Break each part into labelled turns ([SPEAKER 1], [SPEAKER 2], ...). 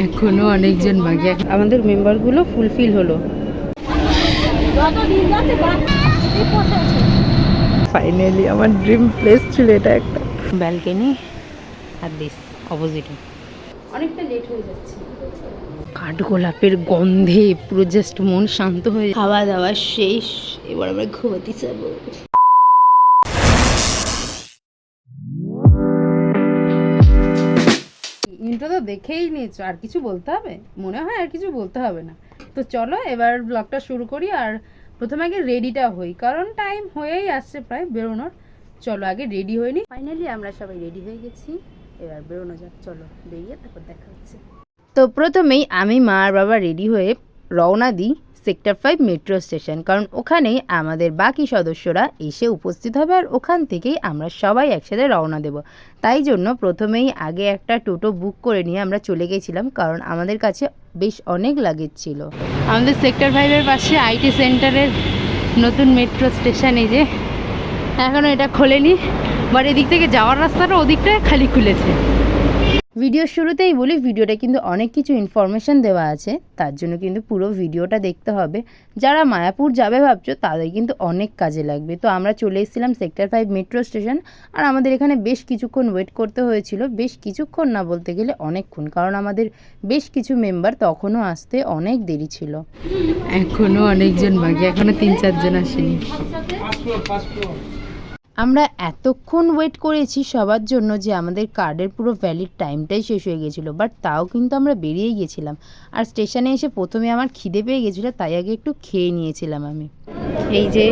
[SPEAKER 1] এখনো অনেকজন বাকি, আমাদের মেম্বারগুলো ফুলফিল হলো। ফাইনালি আমার ড্রিম প্লেস ছিল এটা, একটা ব্যালকনি আর দিস অপোজিটে। অনেকটা লেট হয়ে যাচ্ছে, কাঠগোলাপের গন্ধে পুরো জাস্ট মন শান্ত হয়ে, খাওয়া দাওয়া শেষ, এবার আমরা ঘুমাতে যাবো। ইন্ট্রো তো দেখেই নিয়েছো, আর কিছু বলতে হবে? মনে হয় আর কিছু বলতে হবে না। তো চলো এবার ব্লগটা শুরু করি। আর প্রথমে আগে রেডিটা হই, কারণ টাইম হয়েই আসছে প্রায় বেরোনোর। চলো আগে রেডি হয়ে নিই। ফাইনালি আমরা সবাই রেডি হয়ে গেছি, এবার বেরোনো যাক। চলো বেরিয়ে তারপর দেখা হচ্ছে। তো প্রথমেই আমি মা আর বাবা রেডি হয়ে রওনা দিই সেক্টর 5 মেট্রো স্টেশন, কারণ ওখানেই আমাদের বাকি সদস্যরা এসে উপস্থিত হবে আর ওখান থেকেই আমরা সবাই একসাথে রওনা দেব। তাই জন্য প্রথমেই আগে একটা টোটো বুক করে নিয়ে আমরা চলে গেছিলাম, কারণ আমাদের কাছে বেশ অনেক লাগেজ ছিল। আমাদের সেক্টর 5-এর পাশে আইটি সেন্টারের নতুন মেট্রো স্টেশন, এই যে এখনও এটা খোলেনি, বাট এদিক থেকে যাওয়ার রাস্তাটা ওদিকটায় খালি খুলেছে। ভিডিওর শুরুতেই বলি, ভিডিওটা কিন্তু অনেক কিছু ইনফরমেশান দেওয়া আছে, তার জন্য কিন্তু পুরো ভিডিওটা দেখতে হবে। যারা মায়াপুর যাবে ভাবছো তাদের কিন্তু অনেক কাজে লাগবে। তো আমরা চলে এসেছিলাম সেক্টর 5 মেট্রো স্টেশন, আর আমাদের এখানে বেশ কিছুক্ষণ ওয়েট করতে হয়েছিল। বেশ কিছুক্ষণ না, বলতে গেলে অনেকক্ষণ, কারণ আমাদের বেশ কিছু মেম্বার তখনও আসতে অনেক দেরি ছিল। এখনও অনেকজন বাকি, এখনও 3-4 জন আসেনি। আমরা এতক্ষণ ওয়েট করেছি সবার জন্য যে আমাদের কার্ডের পুরো ভ্যালিড টাইমটাই শেষ হয়ে গেছিলো, বাট তাও কিন্তু আমরা বেরিয়েই গেছিলাম। আর স্টেশনে এসে প্রথমে আমার খিদে পেয়ে গেছিলো, তাই আগে একটু খেয়ে নিয়েছিলাম আমি। এই যে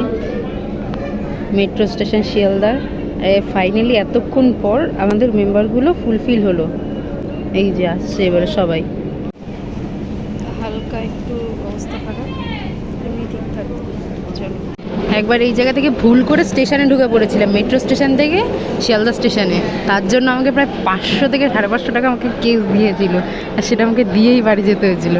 [SPEAKER 1] মেট্রো স্টেশন শিয়ালদার, ফাইনালি এতক্ষণ পর আমাদের মেম্বারগুলো ফুলফিল হলো। এই যে আসছে এবারে সবাই। হালকা একটু অবস্থা খারাপ, এমনি ঠিকঠাক। চলো, একবার এই জায়গা থেকে ভুল করে স্টেশনে ঢুকে পড়েছিলাম, মেট্রো স্টেশন থেকে শিয়ালদা স্টেশনে। তার জন্য আমাকে প্রায় 500 থেকে 550 টাকা আমাকে কেস দিয়েছিল, আর সেটা আমাকে দিয়েই বাড়ি যেতে হয়েছিল।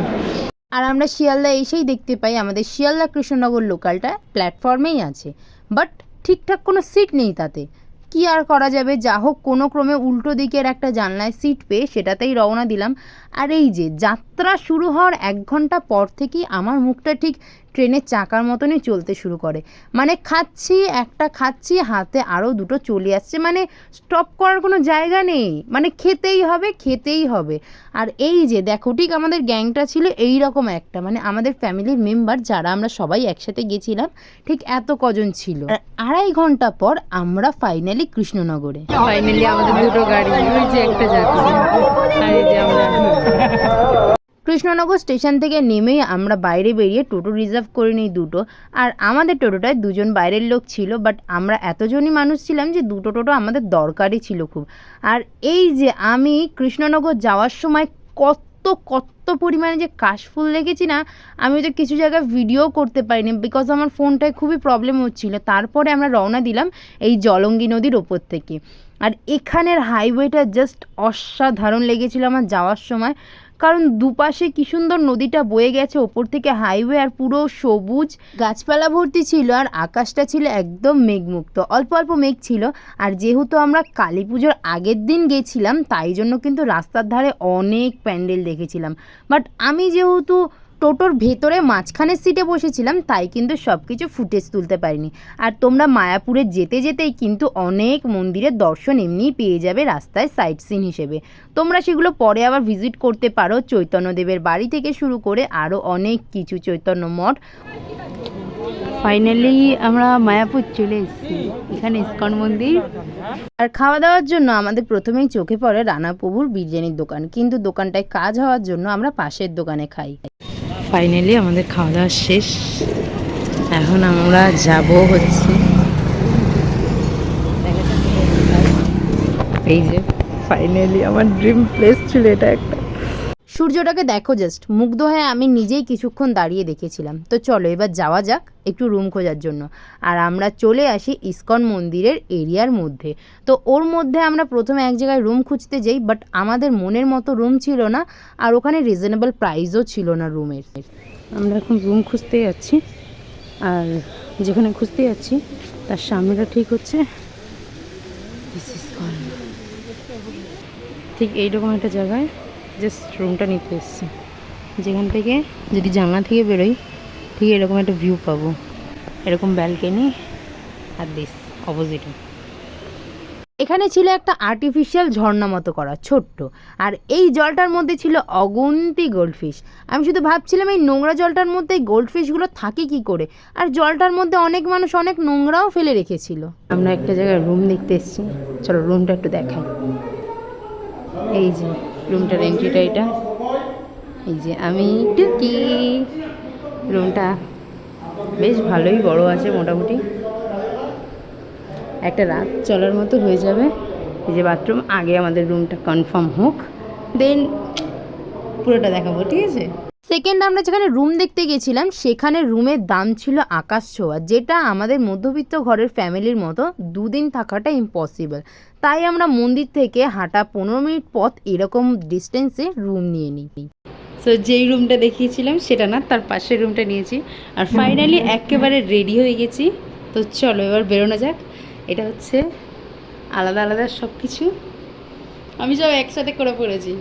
[SPEAKER 1] আর আমরা শিয়ালদা এসেই দেখতে পাই আমাদের শিয়ালদা কৃষ্ণনগর লোকালটা প্ল্যাটফর্মেই আছে, বাট ঠিকঠাক কোনো সিট নেই তাতে। কি আর করা যাবে, যা হোক কোনো ক্রমে উল্টো দিকের একটা জানলায় সিট পেয়ে সেটাতেই রওনা দিলাম। আর এই যে যাত্রা শুরু হওয়ার 1 ঘন্টা পর থেকেই আমার মুখটা ঠিক ট্রেনের চাকার মতনই চলতে শুরু করে। মানে খাচ্ছি হাতে আরও দুটো চলে আসছে, মানে স্টপ করার কোনো জায়গা নেই, মানে খেতেই হবে। আর এই যে দেখো, ঠিক আমাদের গ্যাংটা ছিল এই রকম একটা, মানে আমাদের ফ্যামিলির মেম্বার যারা আমরা সবাই একসাথে গেছিলাম, ঠিক এত কজন ছিল। 2.5 ঘন্টা পর আমরা ফাইনালি কৃষ্ণনগরে। ফাইনালি আমাদের দুটো গাড়ি, ওই যে একটা যাচ্ছে, আর এই যে আমরা। কৃষ্ণনগর স্টেশন থেকে নেমেই আমরা বাইরে বেরিয়ে টোটো রিজার্ভ করে নিই দুটো। আর আমাদের টোটোটায় 2 জন বাইরের লোক ছিল, বাট আমরা এতজনই মানুষ ছিলাম যে দুটো টোটো আমাদের দরকারই ছিল খুব। আর এই যে আমি কৃষ্ণনগর যাওয়ার সময় কত পরিমাণে যে কাশফুল দেখেছি না, আমি তো কিছু জায়গায় ভিডিও করতে পারিনি, বিকজ আমার ফোনটায় খুবই প্রবলেম হচ্ছিল। তারপরে আমরা রওনা দিলাম এই জলঙ্গি নদীর ওপর থেকে। আর এখানের হাইওয়েটা জাস্ট অসাধারণ লেগেছিল আমার যাওয়ার সময়, কারণ দুপাশে কি সুন্দর নদীটা বয়ে গেছে, ওপর থেকে হাইওয়ে, আর পুরো সবুজ গাছপালা ভর্তি ছিল, আর আকাশটা ছিল একদম মেঘমুক্ত, অল্প অল্প মেঘ ছিল। আর যেহেতু আমরা কালী পুজোর আগের দিন গেছিলাম, তাই জন্য কিন্তু রাস্তার ধারে অনেক প্যান্ডেল দেখেছিলাম। বাট আমি যেহেতু টোটোর ভেতরে মাঝখানের সিটে বসেছিলাম, তাই কিন্তু সব কিছু ফুটেজ তুলতে পারিনি। আর তোমরা মায়াপুরে যেতে যেতেই কিন্তু অনেক মন্দিরের দর্শন এমনিই পেয়ে যাবে রাস্তায় সাইট সিন হিসেবে, তোমরা সেগুলো পরে আবার ভিজিট করতে পারো। চৈতন্যদেবের বাড়ি থেকে শুরু করে আরও অনেক কিছু, চৈতন্য মঠ। ফাইনালি আমরা মায়াপুর চলে এসেছি, এখানে ইস্কন মন্দির। আর খাওয়া দাওয়ার জন্য আমাদের প্রথমেই চোখে পড়ে রানাপ্রভুর বিরিয়ানির দোকান, কিন্তু দোকানটায় কাজ হওয়ার জন্য আমরা পাশের দোকানে খাই। ফাইনালি আমাদের খাওয়া দাওয়া শেষ, এখন আমরা যাব হচ্ছে এই যে ফাইনালি আমার ড্রিম প্লেস ছিল এটা একটা। সূর্যটাকে দেখো জাস্ট, মুগ্ধ হয়ে আমি নিজেই কিছুক্ষণ দাঁড়িয়ে দেখেছিলাম। তো চলো এবার যাওয়া যাক একটু রুম খোঁজার জন্য। আর আমরা চলে আসি ইস্কন মন্দিরের এরিয়ার মধ্যে। তো ওর মধ্যে আমরা প্রথমে এক জায়গায় রুম খুঁজতে যাই, বাট আমাদের মনের মতো রুম ছিল না, আর ওখানে রিজনেবল প্রাইসও ছিল না রুমের। আমরা এখন রুম খুঁজতে যাচ্ছি, আর যেখানে খুঁজতে যাচ্ছি তার সামনেটা ঠিক হচ্ছে ঠিক এইরকম একটা জায়গায়, জাস্ট রুমটা নিতে এসেছি, যেখান থেকে যদি জানলা থেকে বেরোই ঠিক এরকম একটা ভিউ পাবো, এরকম ব্যালকনি আর দিস অপোজিটে। এখানে ছিল একটা আর্টিফিশিয়াল ঝর্ণা মতো করা ছোট্ট, আর এই জলটার মধ্যে ছিল অগুন্তি গোল্ডফিশ। আমি শুধু ভাবছিলাম এই নোংরা জলটার মধ্যে এই গোল্ডফিশগুলো থাকে কি করে, আর জলটার মধ্যে অনেক মানুষ অনেক নোংরাও ফেলে রেখেছিল। আমরা একটা জায়গায় রুম দেখতে এসেছি, চলো রুমটা একটু দেখাই। এই যে রুমটার এন্ট্রিটা এটা, এই যে আমি টুকি। রুমটা বেশ ভালোই বড় আছে, মোটামুটি একটা রাত চলার মতো হয়ে যাবে। এই যে বাথরুম, আগে আমাদের রুমটা কনফার্ম হোক, দেন পুরোটা দেখাবো, ঠিক আছে? সেকেন্ড আমরা যেখানে রুম দেখতে গেছিলাম সেখানে রুমের দাম ছিল আকাশ ছোঁয়া, যেটা আমাদের মধ্যবিত্ত ঘরের ফ্যামিলির মতো দুদিন থাকাটা ইম্পসিবল। তাই আমরা মন্দির থেকে হাঁটা 15 মিনিট পথ এরকম ডিস্টেন্সে রুম নিয়ে নিই। সো যেই রুমটা দেখিয়েছিলাম সেটা না, তার পাশের রুমটা নিয়েছি, আর ফাইনালি একেবারে রেডি হয়ে গেছি। তো চলো এবার বেরোনো যাক। এটা হচ্ছে আলাদা আলাদা সব কিছু, আমি সব একসাথে করে পড়েছি,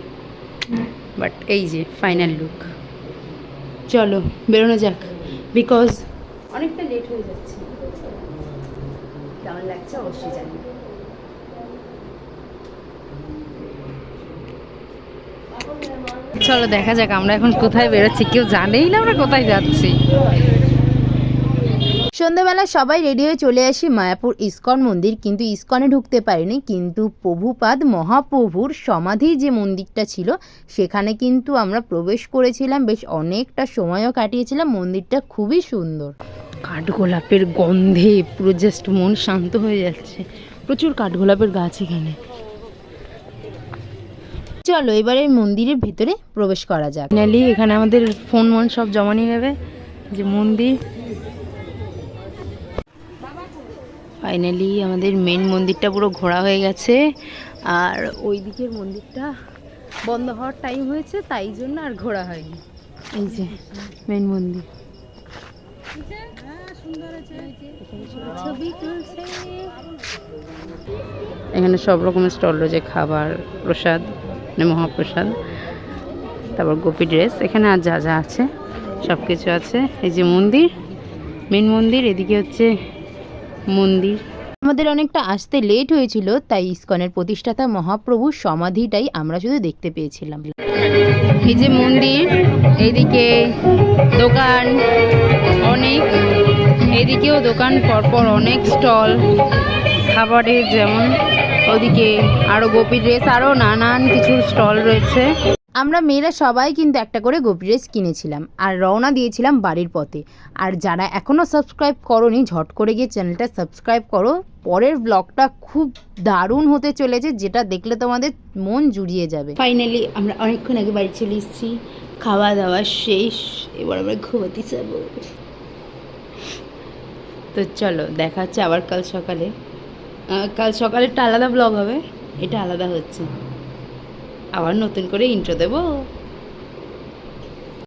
[SPEAKER 1] বাট এই যে ফাইনাল লুক। চলো বেরোনো যাক, বিকজ অনেকটা লেট হয়ে যাচ্ছে। কেমন লাগছে অবশ্যই জানি। চলো দেখা যাক আমরা এখন কোথায় বেরোচ্ছি, কেউ জানেই না আমরা কোথায় যাচ্ছি। সন্ধ্যাবেলা সবাই রেডি হয়ে চলে আসি মায়াপুর ইস্কন মন্দির, কিন্তু ইস্কনে ঢুকতে পারিনি, কিন্তু প্রভুপাদ মহাপ্রভুর সমাধি যে মন্দিরটা ছিল সেখানে কিন্তু আমরা প্রবেশ করেছিলাম, বেশ অনেকটা সময়ও কাটিয়েছিলাম। মন্দিরটা খুবই সুন্দর, কাঠগোলাপের গন্ধে পুরো জাস্ট মন শান্ত হয়ে যাচ্ছে। প্রচুর কাঠগোলাপের গাছ এখানে। চলো এবারে মন্দিরের ভেতরে প্রবেশ করা যাক। ফাইনালি এখানে আমাদের ফোন সব জমা নিয়ে নেবে, যে মন্দির ফাইনালি আমাদের মেন মন্দিরটা পুরো ঘোরা হয়ে গেছে, আর ওই দিকের মন্দিরটা বন্ধ হওয়ার টাইম হয়েছে, তাই জন্য আর ঘোরা হয়নি। এই যে মেন মন্দির, এখানে সব রকমের স্টল রয়েছে, খাবার, প্রসাদ মানে মহাপ্রসাদ, তারপর গোপী ড্রেস, এখানে আর যা যা আছে সব কিছু আছে। এই যে মন্দির, মেন মন্দির, এদিকে হচ্ছে মন্দির। আমাদের অনেকটা আসতে লেট হয়েছিল, তাই ইস্কনের প্রতিষ্ঠাতা মহাপ্রভুর সমাধিটাই আমরা শুধু দেখতে পেয়েছিলাম। এই যে মন্দির, এইদিকে দোকান অনেক, এইদিকেও দোকান, পরপর অনেক স্টল খাবারের, যেমন ওদিকে আরও গোপী ড্রেস, আরও নানান কিছু স্টল রয়েছে। আমরা মেয়েরা সবাই কিন্তু একটা করে গোপী ড্রেস কিনেছিলাম আর রওনা দিয়েছিলাম বাড়ির পথে। আর যারা এখনও সাবস্ক্রাইব করোনি ঝট করে গিয়ে চ্যানেলটা সাবস্ক্রাইব করো, পরের ব্লগটা খুব দারুণ হতে চলেছে, যেটা দেখলে তোমাদের মন জুড়িয়ে যাবে। ফাইনালি আমরা অনেকক্ষণ আগে বাড়ি চলে এসেছি, খাওয়া দাওয়া শেষ, এবার আমরা ঘুমাতে যাব। তো চলো দেখা হচ্ছে আবার কাল সকালে। কাল সকালেরটা আলাদা ব্লগ হবে, এটা আলাদা হচ্ছে, আবার নতুন করে ইন্ট্রো দেবো।